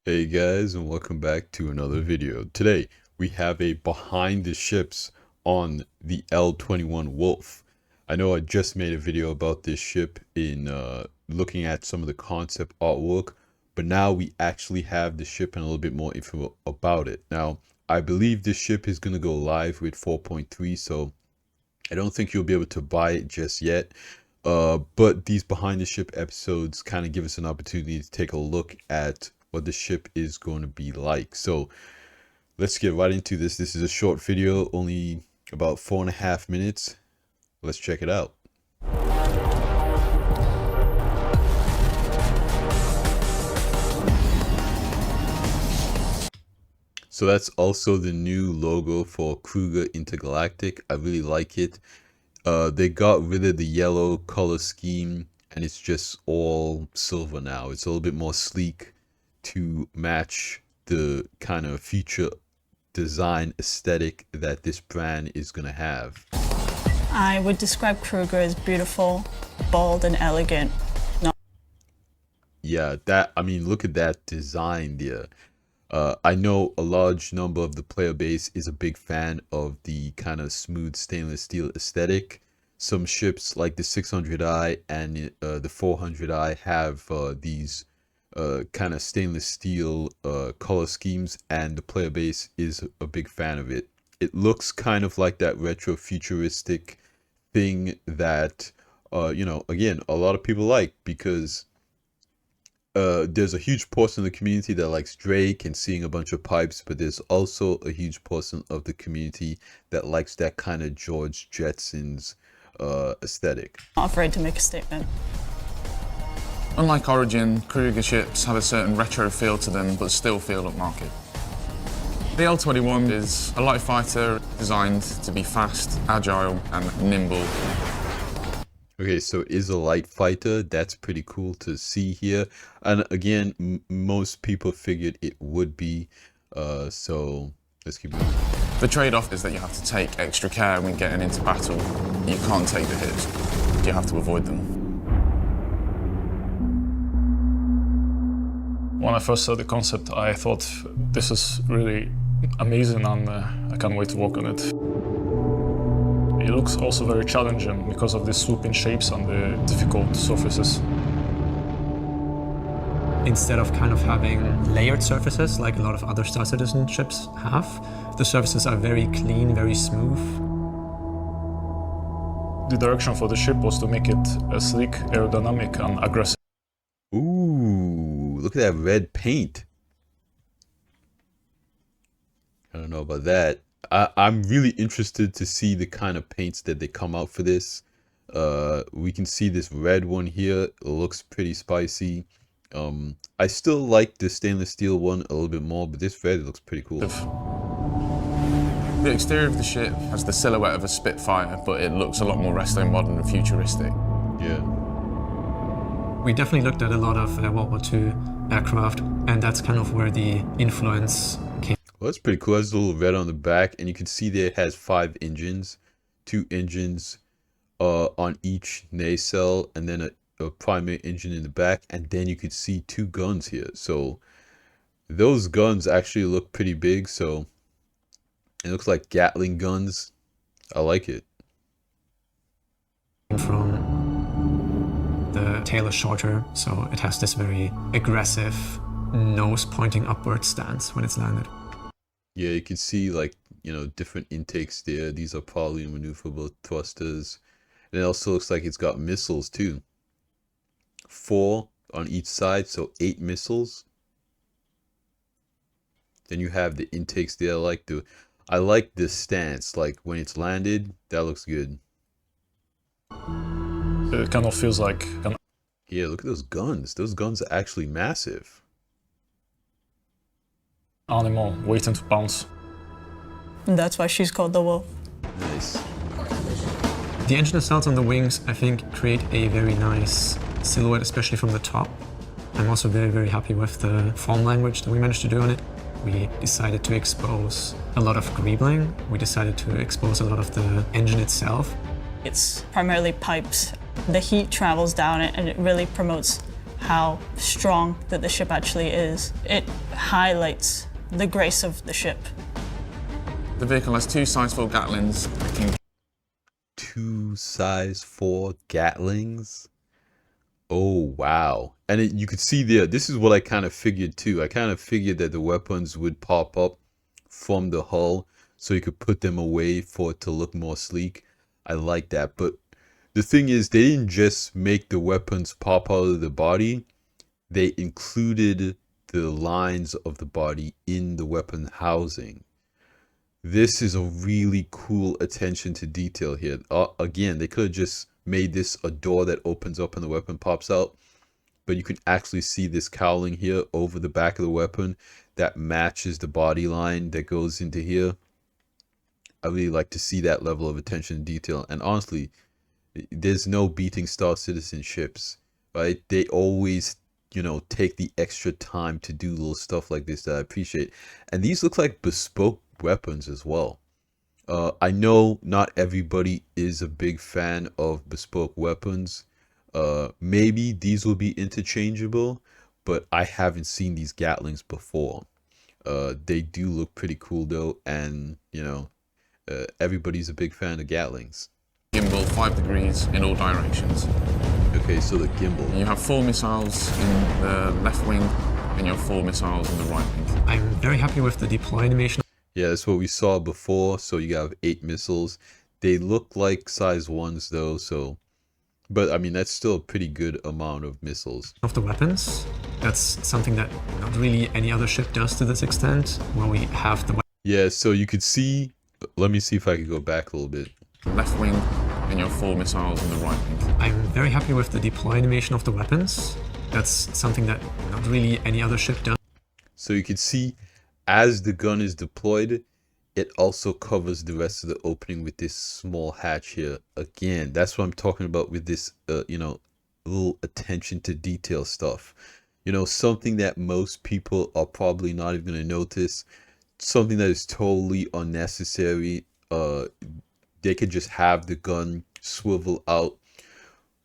Hey guys, and welcome back to another video. Today we have a behind the ships on the L21 Wolf. I know I just made a video about this ship in looking at some of the concept artwork, but now we actually have the ship and a little bit more info about it. Now, I believe this ship is going to go live with 4.3, so I don't think you'll be able to buy it just yet. But these behind the ship episodes kind of give us an opportunity to take a look at what the ship is going to be like. So let's get right into this. This is a short video, only about 4.5 minutes. Let's check it out. So that's also the new logo for Kruger Intergalactic. I really like it. They got rid of the yellow color scheme and it's just all silver now. It's a little bit more sleek to match the kind of future design aesthetic that this brand is going to have. I would describe Kruger as beautiful, bold, and elegant. Yeah, I mean, look at that design there. I know a large number of the player base is a big fan of the kind of smooth stainless steel aesthetic. Some ships like the 600i and the 400i have these kind of stainless steel color schemes, and the player base is a big fan of it. It looks kind of like that retro futuristic thing that again, a lot of people like, because there's a huge portion of the community that likes Drake and seeing a bunch of pipes, but there's also a huge portion of the community that likes that kind of George Jetson's aesthetic. Not afraid to make a statement. Unlike Origin, Kruger ships have a certain retro feel to them, but still feel upmarket. The L21 is a light fighter designed to be fast, agile, and nimble. Okay, so it is a light fighter. That's pretty cool to see here. And again, most people figured it would be. So let's keep moving. The trade-off is that you have to take extra care when getting into battle. You can't take the hits. You have to avoid them. When I first saw the concept, I thought this is really amazing, and I can't wait to work on it. It looks also very challenging because of the swooping shapes and the difficult surfaces. Instead of kind of having layered surfaces like a lot of other Star Citizen ships have, the surfaces are very clean, very smooth. The direction for the ship was to make it sleek, aerodynamic, and aggressive. Ooh, look at that red paint. I don't know about that. I'm really interested to see the kind of paints that they come out for this. We can see this red one here. It looks pretty spicy. I still like the stainless steel one a little bit more, but this red looks pretty cool. The exterior of the ship has the silhouette of a Spitfire, but it looks a lot more resto modern and futuristic. Yeah. We definitely looked at a lot of World War II aircraft, and that's kind of where the influence came. Well, that's pretty cool. There's a little red on the back, and you can see there it has 5 engines, 2 engines on each nacelle, and then a primary engine in the back, and then you could see 2 guns here. So those guns actually look pretty big, so it looks like Gatling guns. I like it. From the tail is shorter, so it has this very aggressive nose pointing upward stance when it's landed. Yeah, you can see, like, different intakes there. These are probably maneuverable thrusters. And it also looks like it's got missiles too. 4 on each side, so 8 missiles. Then you have the intakes there. I like this stance. Like when it's landed, that looks good. It kind of feels like Yeah, look at those guns. Those guns are actually massive. animal waiting to pounce. And that's why she's called the Wolf. Nice. The engine nacelles on the wings, I think, create a very nice silhouette, especially from the top. I'm also very, very happy with the form language that we managed to do on it. We decided to expose a lot of greebling. We decided to expose a lot of the engine itself. It's primarily pipes. The heat travels down it, and it really promotes how strong that the ship actually is. It highlights the grace of the ship. The vehicle has two size 4 Gatlings. Two size 4 Gatlings? Oh, wow. And you could see there, this is what I kind of figured too. I kind of figured that the weapons would pop up from the hull so you could put them away for it to look more sleek. I like that. But the thing is, they didn't just make the weapons pop out of the body. They included the lines of the body in the weapon housing. This is a really cool attention to detail here. Again, they could have just made this a door that opens up and the weapon pops out, but you can actually see this cowling here over the back of the weapon that matches the body line that goes into here. I really like to see that level of attention to detail. And honestly, there's no beating Star Citizen ships, right? They always, you know, take the extra time to do little stuff like this that I appreciate. And these look like bespoke weapons as well. I know not everybody is a big fan of bespoke weapons. Maybe these will be interchangeable, but I haven't seen these Gatlings before. They do look pretty cool though, and you know, everybody's a big fan of Gatlings. Gimbal 5 degrees in all directions. Okay, so the gimbal. You have 4 missiles in the left wing and you have 4 missiles in the right wing. I'm very happy with the deploy animation. Yeah, that's what we saw before. So you have 8 missiles. They look like size 1s though, so... But I mean, that's still a pretty good amount of missiles. Of the weapons, that's something that not really any other ship does to this extent, where we have the... Yeah, so you could see... Let me see if I could go back a little bit. Left wing and you have 4 missiles in the right wing. I'm very happy with the deploy animation of the weapons. That's something that not really any other ship does. So you can see as the gun is deployed, it also covers the rest of the opening with this small hatch here. Again, that's what I'm talking about with this, you know, little attention to detail stuff. You know, something that most people are probably not even going to notice. Something that is totally unnecessary. They could just have the gun swivel out,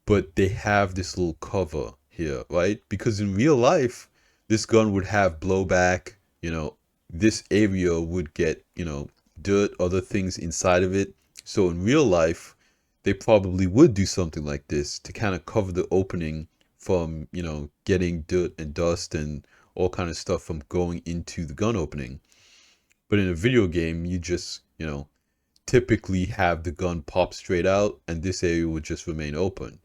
but they have this little cover here, right? Because in real life, this gun would have blowback, you know, this area would get, you know, dirt, other things inside of it. So in real life, they probably would do something like this to kind of cover the opening from, you know, getting dirt and dust and all kind of stuff from going into the gun opening. But in a video game, you just, you know, typically have the gun pop straight out and this area would just remain open.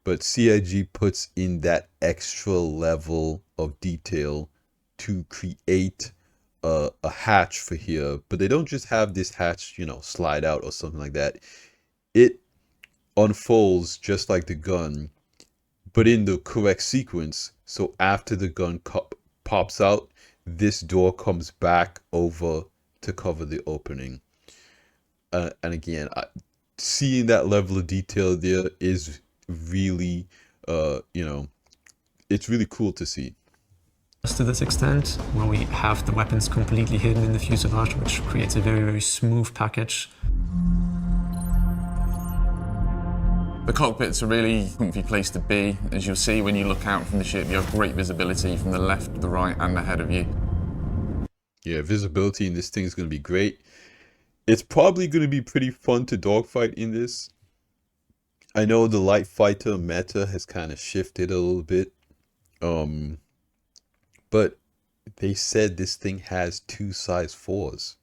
But CIG puts in that extra level of detail to create a hatch for here, but they don't just have this hatch, you know, slide out or something like that. It unfolds just like the gun, but in the correct sequence. So after the gun pops out, this door comes back over to cover the opening. And again, seeing that level of detail there is really, you know, it's really cool to see. To this extent, where we have the weapons completely hidden in the fuselage, which creates a very, very smooth package. The cockpit's a really comfy place to be. As you'll see when you look out from the ship, you have great visibility from the left, the right, and ahead of you. Yeah, visibility in this thing is going to be great. It's probably going to be pretty fun to dogfight in this. I know the light fighter meta has kind of shifted a little bit. But they said this thing has 2 size 4s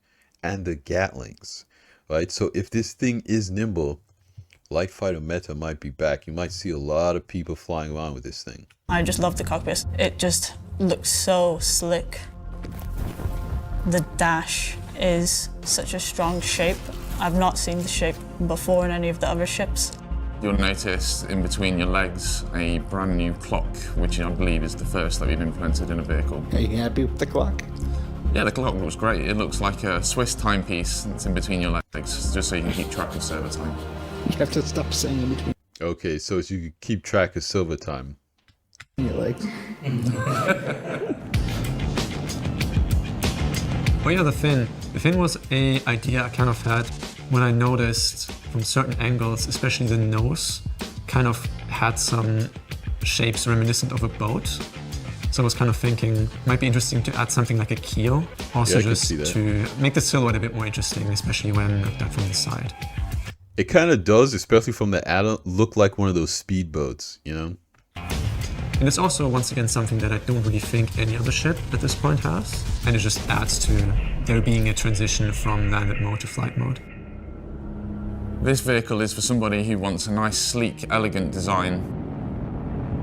and the Gatlings, right? So if this thing is nimble, light fighter meta might be back. You might see a lot of people flying around with this thing. I just love the cockpit. It just looks so slick. The dash is such a strong shape. I've not seen the shape before in any of the other ships. You'll notice in between your legs a brand new clock, which I believe is the first that we've implemented in a vehicle. Are you happy with the clock? Yeah, the clock looks great. It looks like a Swiss timepiece that's in between your legs, just so you can keep track of server time. You have to stop saying in between Okay, so you can keep track of silver time. your legs. Oh yeah, the fin. The fin was an idea I kind of had when I noticed from certain angles, especially the nose, kind of had some shapes reminiscent of a boat. So I was kind of thinking it might be interesting to add something like a keel, also Yeah, I can just see that. to make the silhouette a bit more interesting, especially when looked at from the side. It kind of does, especially from the add-on, look like one of those speedboats, you know? And it's also, once again, something that I don't really think any other ship at this point has. And it just adds to there being a transition from landed mode to flight mode. This vehicle is for somebody who wants a nice, sleek, elegant design.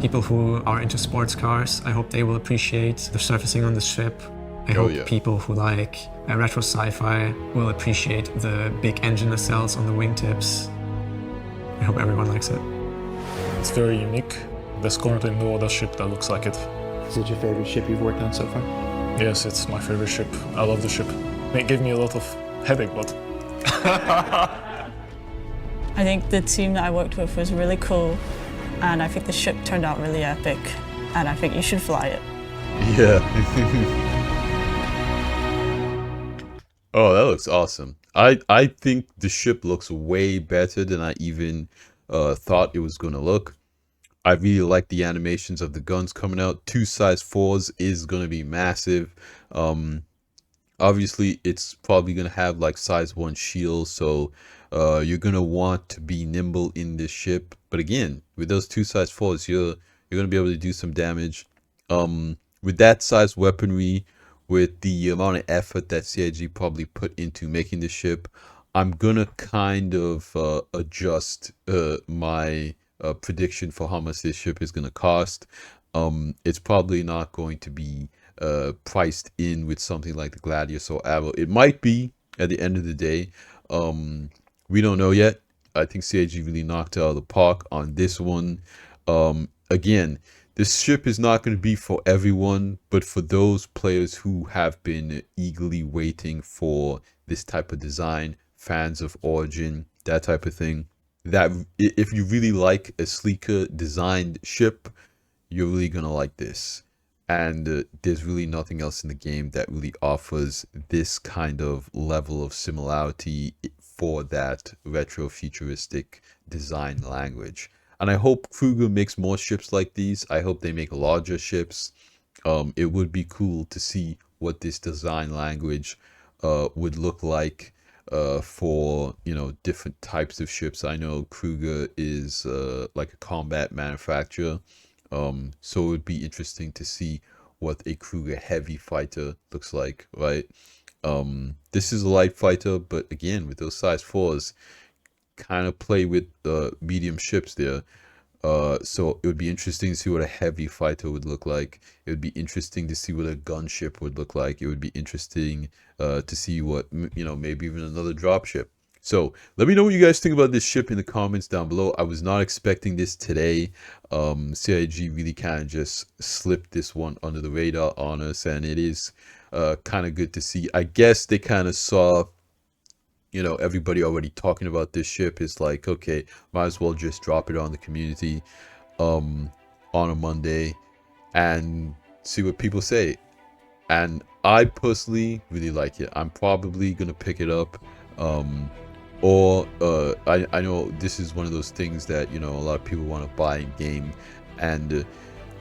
People who are into sports cars, I hope they will appreciate the surfacing on the ship. I hope yeah. people who like retro sci-fi will appreciate the big engine nacelles on the wingtips. I hope everyone likes it. It's very unique. There's currently no other ship that looks like it. Is it your favorite ship you've worked on so far? Yes, it's my favorite ship. I love the ship. It gave me a lot of headache, but I think the team that I worked with was really cool, and I think the ship turned out really epic, and I think you should fly it. Yeah. Oh, that looks awesome. I think the ship looks way better than I even thought it was going to look. I really like the animations of the guns coming out. 2 size 4s is going to be massive. Obviously, it's probably going to have like size 1 shields, so you're going to want to be nimble in this ship. But again, with those 2 size 4s, you're going to be able to do some damage. With that size weaponry, with the amount of effort that CIG probably put into making the ship, I'm going to kind of adjust my prediction for how much this ship is going to cost. It's probably not going to be priced in with something like the Gladius or Arrow. It might be at the end of the day. We don't know yet. I think CIG really knocked it out of the park on this one. Again, this ship is not going to be for everyone, but for those players who have been eagerly waiting for this type of design, fans of Origin, that type of thing, that if you really like a sleeker designed ship, you're really going to like this. And there's really nothing else in the game that really offers this kind of level of similarity for that retro futuristic design language. And I hope Kruger makes more ships like these. I hope they make larger ships. It would be cool to see what this design language would look like for, you know, different types of ships. I know Kruger is like a combat manufacturer. So it would be interesting to see what a Kruger heavy fighter looks like, right? This is a light fighter, but again, with those size 4s, kind of play with medium ships there. So it would be interesting to see what a heavy fighter would look like. It would be interesting to see what a gunship would look like. It would be interesting to see what, you know, maybe even another dropship. So let me know what you guys think about this ship in the comments down below. I was not expecting this today. CIG really kind of just slipped this one under the radar on us, and it is kind of good to see. I guess they kind of saw, you know, everybody already talking about this ship. Is like, okay, might as well just drop it on the community on a Monday and see what people say. And I personally really like it. I'm probably gonna pick it up. I know this is one of those things that, you know, a lot of people want to buy in game, and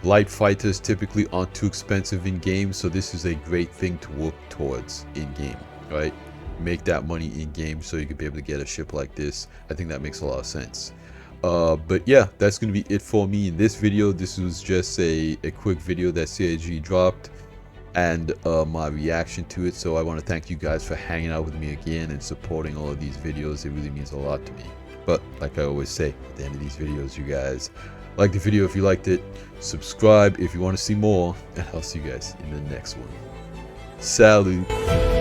light fighters typically aren't too expensive in game, so this is a great thing to work towards in game, right? Make that money in game so you could be able to get a ship like this. I think that makes a lot of sense. But yeah, that's going to be it for me in this video. This was just a quick video that CIG dropped, and my reaction to it. So I want to thank you guys for hanging out with me again and supporting all of these videos. It really means a lot to me. But like I always say at the end of these videos, you guys like the video if you liked it, subscribe if you want to see more, and I'll see you guys in the next one. Salut.